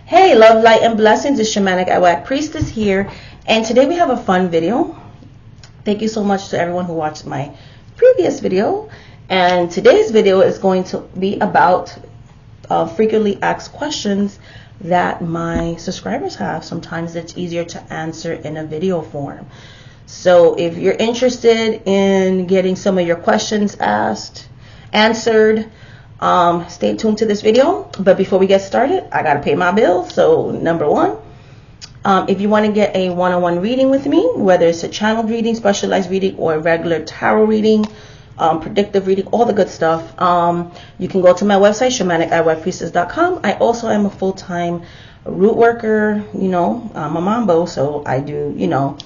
Hey, love, light, and blessings. It's Shamanic Awak Priestess here, and today we have a fun video. Thank you so much to everyone who watched my previous video, and today's video is going to be about frequently asked questions that my subscribers have. Sometimes it's easier to answer in a video form. So if you're interested in getting some of your questions answered, stay tuned to this video. But before we get started, I gotta pay my bills. So number one, if you want to get a one-on-one reading with me, whether it's a channeled reading, specialized reading, or a regular tarot reading, predictive reading, all the good stuff, you can go to my website, shamanicawakpriestess.com. I also am a full-time root worker. You know, I'm a mambo, so I do, you know,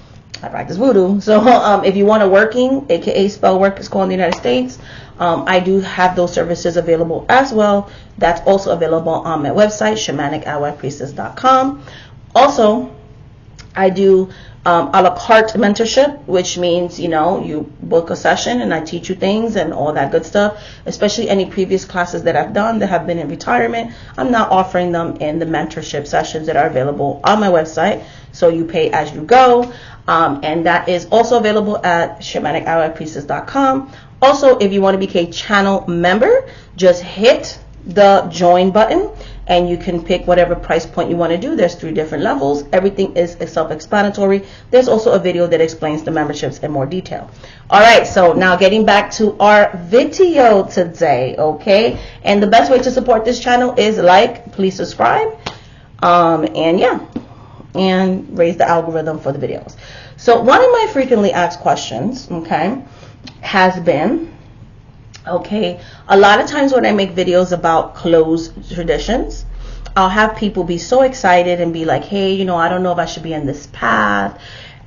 I practice voodoo. So if you want a working, aka spell work, is called in the United States, I do have those services available as well. That's also available on my website, shamanicawakpriestess.com. Also, I do a la carte mentorship, which means, you know, you book a session and I teach you things and all that good stuff, especially any previous classes that I've done that have been in retirement. I'm now offering them in the mentorship sessions that are available on my website. So you pay as you go. And that is also available at shamanicawakpriestess.com. Also, if you want to be a channel member, just hit the join button and you can pick whatever price point you want to do. There's 3 different levels. Everything is self-explanatory. There's also a video that explains the memberships in more detail. All right, so now getting back to our video today, okay? And the best way to support this channel is please subscribe, and yeah, and raise the algorithm for the videos. So one of my frequently asked questions, okay, has been, okay, a lot of times when I make videos about closed traditions, I'll have people be so excited and be like, hey, you know, I don't know if I should be in this path,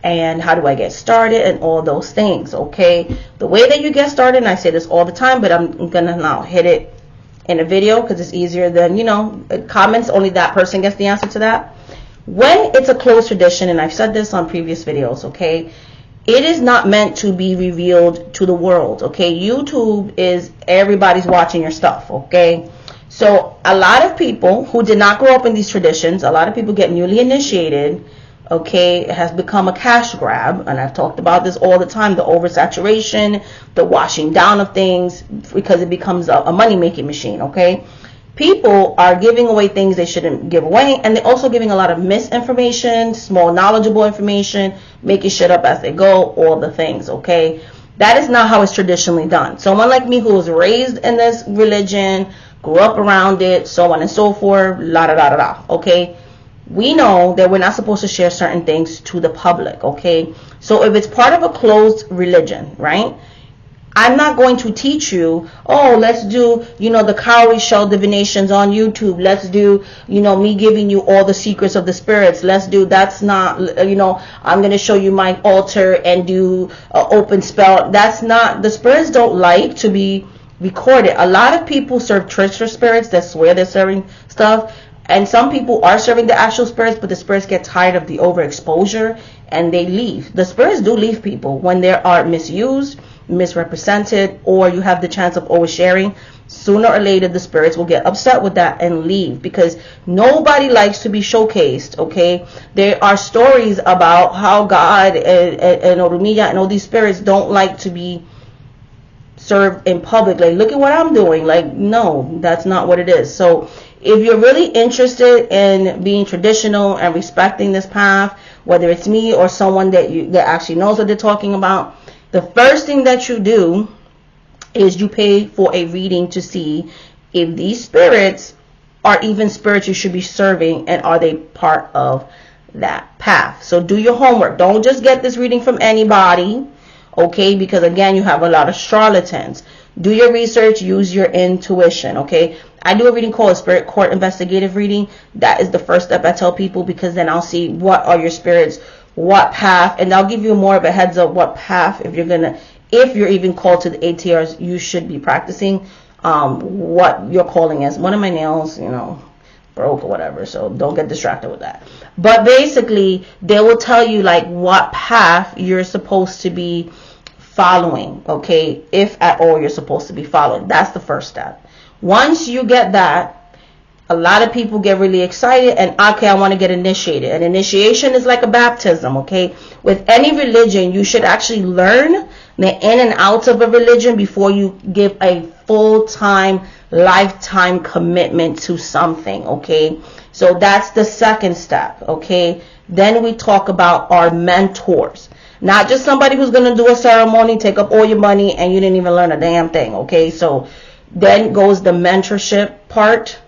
and how do I get started, and all those things, okay? The way that you get started, and I say this all the time, but I'm gonna now hit it in a video because it's easier than, you know, comments, only that person gets the answer to that. When it's a closed tradition, and I've said this on previous videos, okay, it is not meant to be revealed to the world, okay? YouTube is, everybody's watching your stuff, okay? So a lot of people who did not grow up in these traditions, a lot of people get newly initiated, okay? It has become a cash grab, and I've talked about this all the time, the oversaturation, the washing down of things, because it becomes a money-making machine, okay? People are giving away things they shouldn't give away, and they're also giving a lot of misinformation, small knowledgeable information, making shit up as they go, all the things, okay? That is not how it's traditionally done. Someone like me who was raised in this religion, grew up around it, so on and so forth, la da da da da, okay? We know that we're not supposed to share certain things to the public, okay? So if it's part of a closed religion, right? I'm not going to teach you, oh, let's do, you know, the cowrie shell divinations on YouTube. Let's do, you know, me giving you all the secrets of the spirits. Let's do, that's not, you know, I'm going to show you my altar and do an open spell. That's not, the spirits don't like to be recorded. A lot of people serve trickster spirits that swear they're serving stuff. And some people are serving the actual spirits, but the spirits get tired of the overexposure and they leave. The spirits do leave people when they are misused, misrepresented, or you have the chance of oversharing. Sooner or later the spirits will get upset with that and leave, because nobody likes to be showcased, okay? There are stories about how God and Orumilla and all these spirits don't like to be served in public. Like, look at what I'm doing. Like, no, that's not what it is. So if you're really interested in being traditional and respecting this path, whether it's me or someone that actually knows what they're talking about, the first thing that you do is you pay for a reading to see if these spirits are even spirits you should be serving, and are they part of that path. So do your homework. Don't just get this reading from anybody, okay? Because again, you have a lot of charlatans. Do your research, use your intuition, okay? I do a reading called a Spirit Court Investigative Reading. That is the first step I tell people, because then I'll see what are your spirits, what path, and I'll give you more of a heads up what path, if you're even called to the ATRs, you should be practicing, what your calling is. One of my nails, you know, broke or whatever, so don't get distracted with that. But basically, they will tell you like what path you're supposed to be following, okay, if at all you're supposed to be following. That's the first step. Once you get that, A lot of people get really excited and, okay, I want to get initiated. And initiation is like a baptism, okay? With any religion, you should actually learn the in and outs of a religion before you give a full-time, lifetime commitment to something, okay? So that's the second step, okay? Then we talk about our mentors. Not just somebody who's going to do a ceremony, take up all your money, and you didn't even learn a damn thing, okay? So then goes the mentorship part.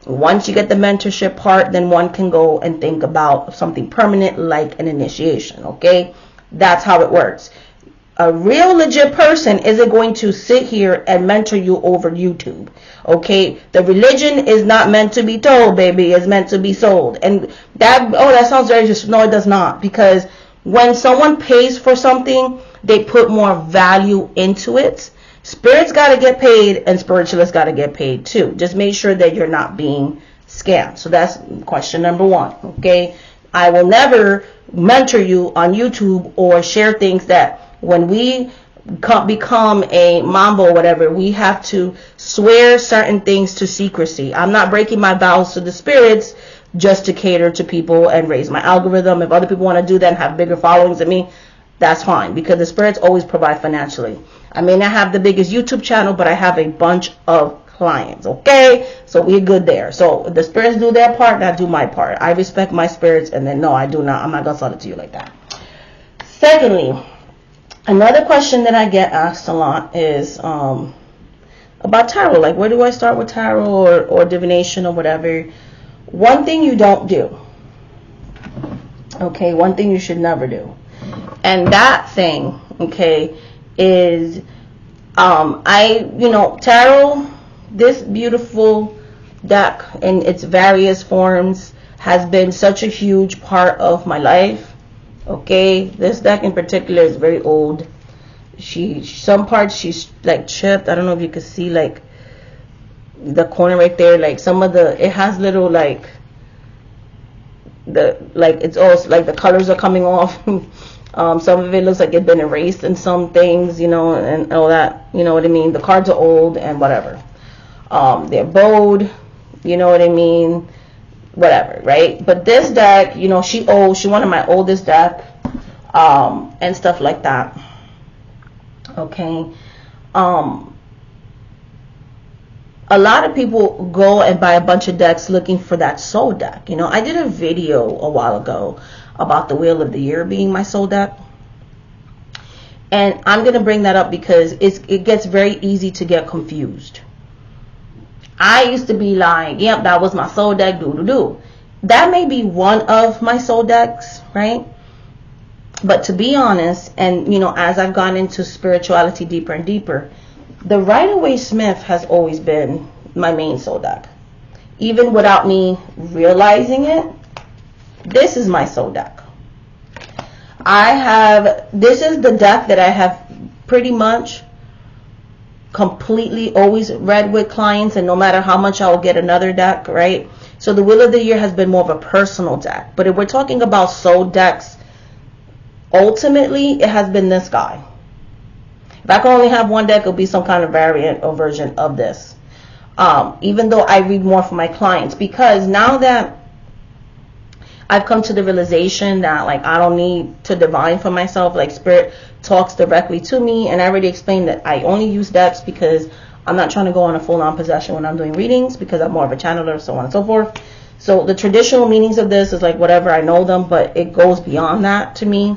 Once you get the mentorship part, then one can go and think about something permanent like an initiation, okay? That's how it works. A real legit person isn't going to sit here and mentor you over YouTube, okay? The religion is not meant to be told, baby. It's meant to be sold. And that, oh, that sounds very just, no, it does not. Because when someone pays for something, they put more value into it. Spirits got to get paid, and spiritualists got to get paid too. Just make sure that you're not being scammed. So that's question number one, okay? I will never mentor you on YouTube or share things that when we become a mambo or whatever, we have to swear certain things to secrecy. I'm not breaking my vows to the spirits just to cater to people and raise my algorithm. If other people want to do that and have bigger followings than me, that's fine, because the spirits always provide financially. I may not have the biggest YouTube channel, but I have a bunch of clients, okay? So we're good there. So the spirits do their part, and I do my part. I respect my spirits, and then no, I do not. I'm not going to sell it to you like that. Secondly, another question that I get asked a lot is about tarot. Like, where do I start with tarot or divination or whatever? One thing you don't do, okay, one thing you should never do. And that thing, okay, is tarot, this beautiful deck in its various forms has been such a huge part of my life. Okay, this deck in particular is very old. Some parts she's like chipped. I don't know if you can see like the corner right there. Like some of it has little like it's also like the colors are coming off. Some of it looks like it's been erased in some things, and all that. You know what I mean? The cards are old and whatever. They're bowed. You know what I mean? Whatever, right? But this deck, she one of my oldest deck, and stuff like that. Okay. A lot of people go and buy a bunch of decks looking for that soul deck. I did a video a while ago about the Wheel of the Year being my soul deck. And I'm going to bring that up because it gets very easy to get confused. I used to be like, yep, that was my soul deck, do. That may be one of my soul decks, right? But to be honest, and as I've gone into spirituality deeper and deeper, the Rider-Waite-Smith has always been my main soul deck. Even without me realizing it, this is my soul deck. This is the deck that I have pretty much completely always read with clients, and no matter how much I will get another deck, right? So the Wheel of the Year has been more of a personal deck. But if we're talking about soul decks, ultimately it has been this guy. If I could only have one deck, it would be some kind of variant or version of this. Even though I read more for my clients, because now that I've come to the realization that I don't need to divine for myself, spirit talks directly to me, and I already explained that I only use decks because I'm not trying to go on a full-on possession when I'm doing readings, because I'm more of a channeler, so on and so forth. So the traditional meanings of this is whatever, I know them, but it goes beyond that to me,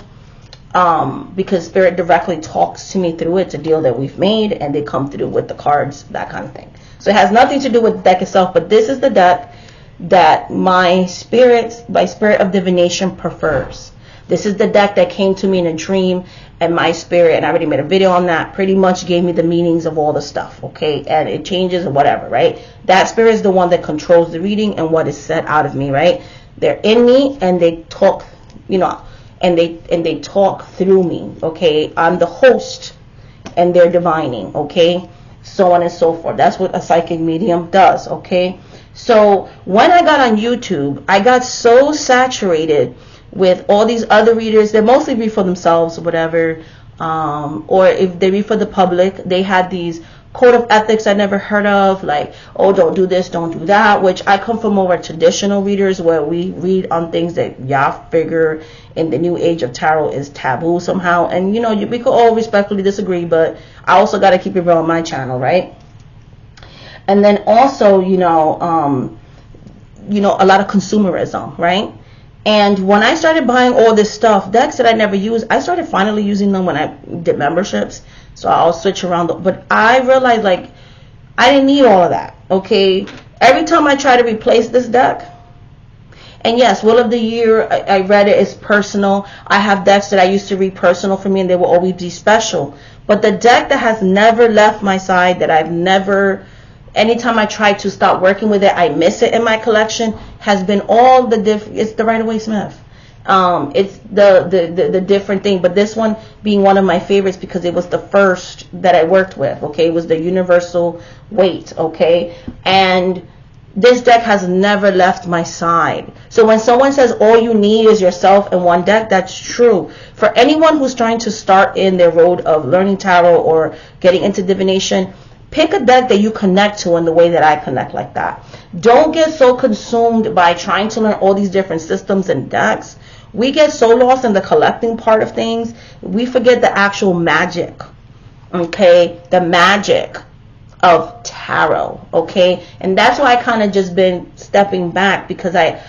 because spirit directly talks to me through it. It's a deal that we've made, and they come through with the cards, that kind of thing. So it has nothing to do with the deck itself, but this is the deck that my spirit of divination prefers. This is the deck that came to me in a dream, and my spirit, and I already made a video on that, pretty much gave me the meanings of all the stuff, okay? And it changes or whatever, right? That spirit is the one that controls the reading and what is said out of me, right? They're in me, and they talk, and they talk through me, okay? I'm the host, and they're divining, okay? So on and so forth. That's what a psychic medium does, okay? So when I got on YouTube, I got so saturated with all these other readers that mostly read for themselves or whatever, or if they read for the public, they had these code of ethics I never heard of, like, oh, don't do this, don't do that, which I come from more traditional readers where we read on things that y'all figure in the new age of tarot is taboo somehow. And, you know, we could all respectfully disagree, but I also got to keep it real on my channel, right? And then also, you know, a lot of consumerism, right? And when I started buying all this stuff, decks that I never used, I started finally using them when I did memberships. So I'll switch around. But I realized, like, I didn't need all of that, okay? Every time I try to replace this deck, and yes, Will of the Year, I read it, it's personal. I have decks that I used to read personal for me, and they will always be special. But the deck that has never left my side, that I've never... anytime I try to stop working with it, I miss it in my collection, has been all the it's the Rider-Waite Smith. It's the different thing, but this one being one of my favorites because it was the first that I worked with, okay? It was the universal weight, okay? And this deck has never left my side. So when someone says all you need is yourself and one deck, that's true. For anyone who's trying to start in their road of learning tarot or getting into divination, pick a deck that you connect to in the way that I connect, like that. Don't get so consumed by trying to learn all these different systems and decks. We get so lost in the collecting part of things, we forget the actual magic, okay? The magic of tarot, okay? And that's why I kind of just been stepping back, because I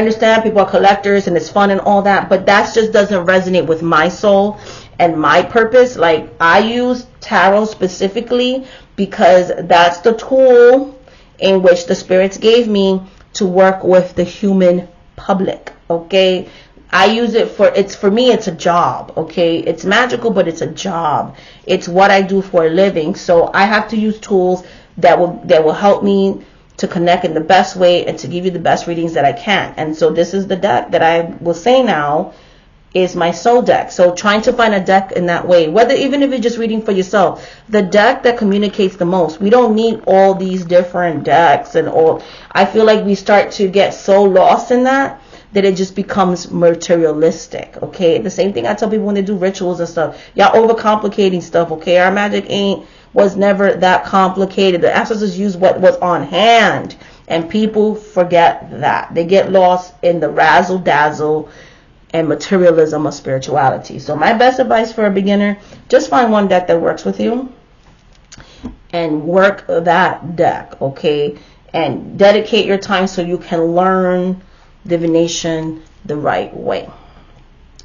understand people are collectors and it's fun and all that, but that just doesn't resonate with my soul and my purpose. Like, I use tarot specifically because that's the tool in which the spirits gave me to work with the human public, okay? I use it for me, it's a job, okay? It's magical, but it's a job. It's what I do for a living. So I have to use tools that will help me to connect in the best way and to give you the best readings that I can. And so this is the deck that I will say now is my soul deck. So trying to find a deck in that way, whether even if you're just reading for yourself, the deck that communicates the most. We don't need all these different decks and all. I feel like we start to get so lost in that it just becomes materialistic, okay? The same thing I tell people when they do rituals and stuff. Y'all overcomplicating stuff, okay? Our magic was never that complicated. The ancestors used what was on hand, and people forget that. They get lost in the razzle dazzle and materialism of spirituality. So my best advice for a beginner, just find one deck that works with you and work that deck, okay? And dedicate your time so you can learn divination the right way.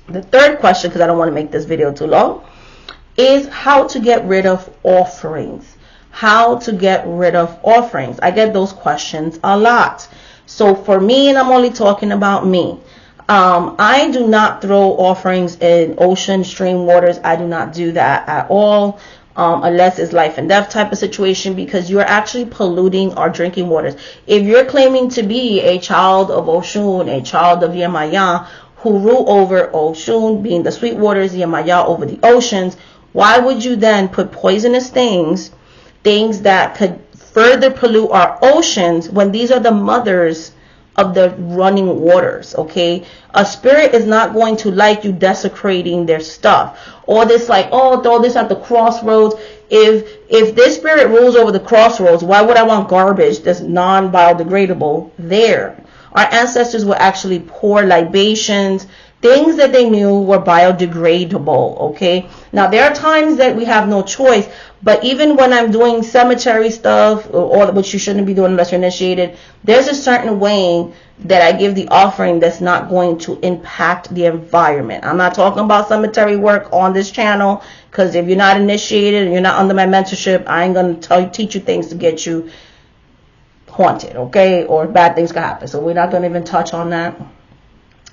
The third question, because I don't want to make this video too long, is how to get rid of offerings. How to get rid of offerings. I get those questions a lot. So for me, and I'm only talking about me, I do not throw offerings in ocean, stream, waters. I do not do that at all. Unless it's life and death type of situation, because you're actually polluting our drinking waters. If you're claiming to be a child of Oshun, a child of Yemaya, who rule over Oshun, being the sweet waters, Yemaya over the oceans, why would you then put poisonous things that could further pollute our oceans, when these are the mothers of the running waters, okay? A spirit is not going to like you desecrating their stuff. Or this, like, oh, throw this at the crossroads. If this spirit rules over the crossroads, why would I want garbage that's non-biodegradable there? Our ancestors would actually pour libations, things that they knew were biodegradable, okay? Now, there are times that we have no choice, but even when I'm doing cemetery stuff, or which you shouldn't be doing unless you're initiated, there's a certain way that I give the offering that's not going to impact the environment. I'm not talking about cemetery work on this channel, because if you're not initiated and you're not under my mentorship, I ain't going to teach you things to get you haunted, okay? Or bad things can happen. So we're not going to even touch on that.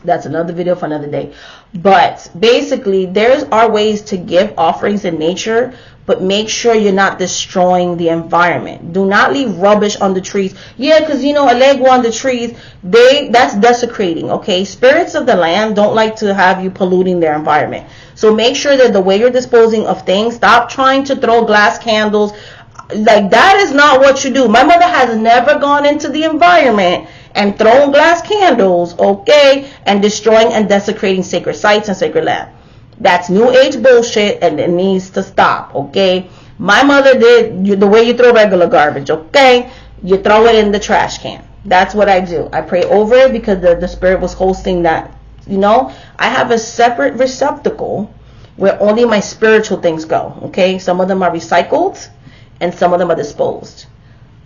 That's another video for another day. But basically, there are ways to give offerings in nature, but make sure you're not destroying the environment. Do not leave rubbish on the trees. Yeah, because, you know, a leg on the trees, that's desecrating, okay? Spirits of the land don't like to have you polluting their environment. So make sure that the way you're disposing of things, stop trying to throw glass candles. Like, that is not what you do. My mother has never gone into the environment and thrown glass candles, okay, and destroying and desecrating sacred sites and sacred land. That's new age bullshit, and it needs to stop, okay? My mother did the way you throw regular garbage, okay? You throw it in the trash can. That's what I do. I pray over it because the spirit was hosting that. You know, I have a separate receptacle where only my spiritual things go, okay? Some of them are recycled and some of them are disposed.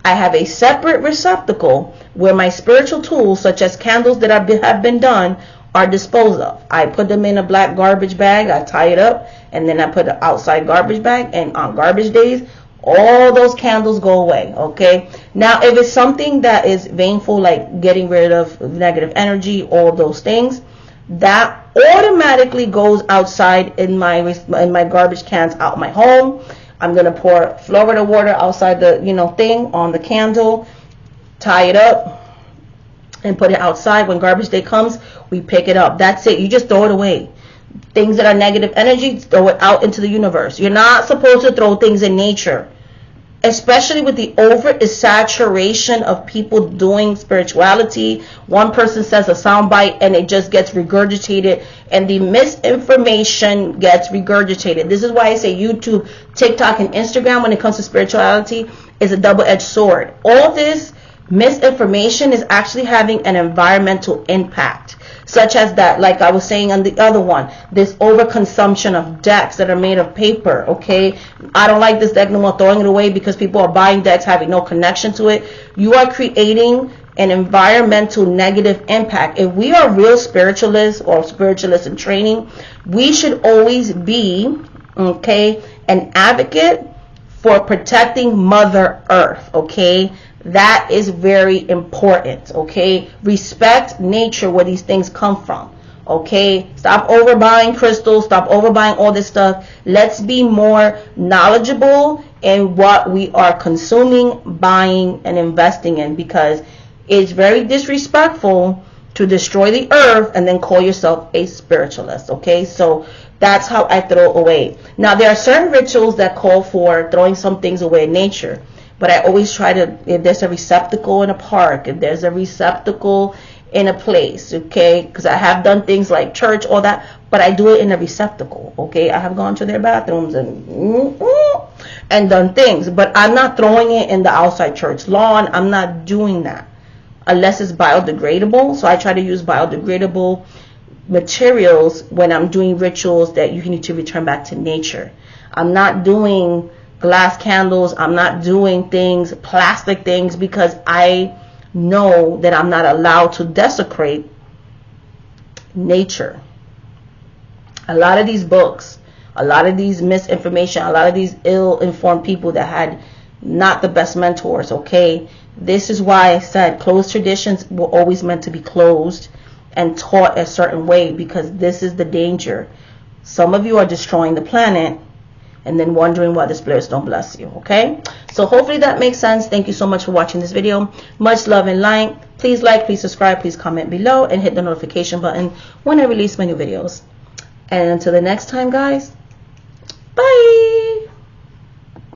I have a separate receptacle where my spiritual tools, such as candles that have been done, are disposed of. I put them in a black garbage bag, I tie it up, and then I put an outside garbage bag, and on garbage days, all those candles go away, okay? Now, if it's something that is baneful, like getting rid of negative energy, all those things, that automatically goes outside in my garbage cans out my home. I'm going to pour Florida water outside the, thing on the candle, tie it up, and put it outside. When garbage day comes, we pick it up. That's it. You just throw it away. Things that are negative energy, throw it out into the universe. You're not supposed to throw things in nature, especially with the over-saturation of people doing spirituality. One person says a soundbite and it just gets regurgitated, and the misinformation gets regurgitated. This is why I say YouTube, TikTok, and Instagram, when it comes to spirituality, is a double-edged sword. All this misinformation is actually having an environmental impact, such as that, like I was saying on the other one, this overconsumption of decks that are made of paper, okay? I don't like this deck no more, throwing it away because people are buying decks having no connection to it. You are creating an environmental negative impact. If we are real spiritualists or spiritualists in training, we should always be, okay, an advocate for protecting Mother Earth, okay? That is very important, okay? Respect nature, where these things come from, okay? Stop overbuying crystals. Stop overbuying all this stuff. Let's be more knowledgeable in what we are consuming, buying, and investing in, because it's very disrespectful to destroy the earth and then call yourself a spiritualist, okay? So that's how I throw away. Now, there are certain rituals that call for throwing some things away in nature. But I always try to, if there's a receptacle in a park, if there's a receptacle in a place, okay, because I have done things like church, all that, but I do it in a receptacle, okay? I have gone to their bathrooms and done things, but I'm not throwing it in the outside church lawn. I'm not doing that unless it's biodegradable. So I try to use biodegradable materials when I'm doing rituals that you need to return back to nature. I'm not doing glass candles. I'm not doing things, plastic things, because I know that I'm not allowed to desecrate nature. A lot of these books, a lot of these misinformation, a lot of these ill-informed people that had not the best mentors, okay? This is why I said closed traditions were always meant to be closed and taught a certain way, because this is the danger. Some of you are destroying the planet and then wondering why the spirits don't bless you, okay? So hopefully that makes sense. Thank you so much for watching this video. Much love and light. Please like, please subscribe, please comment below, and hit the notification button when I release my new videos. And until the next time, guys, bye.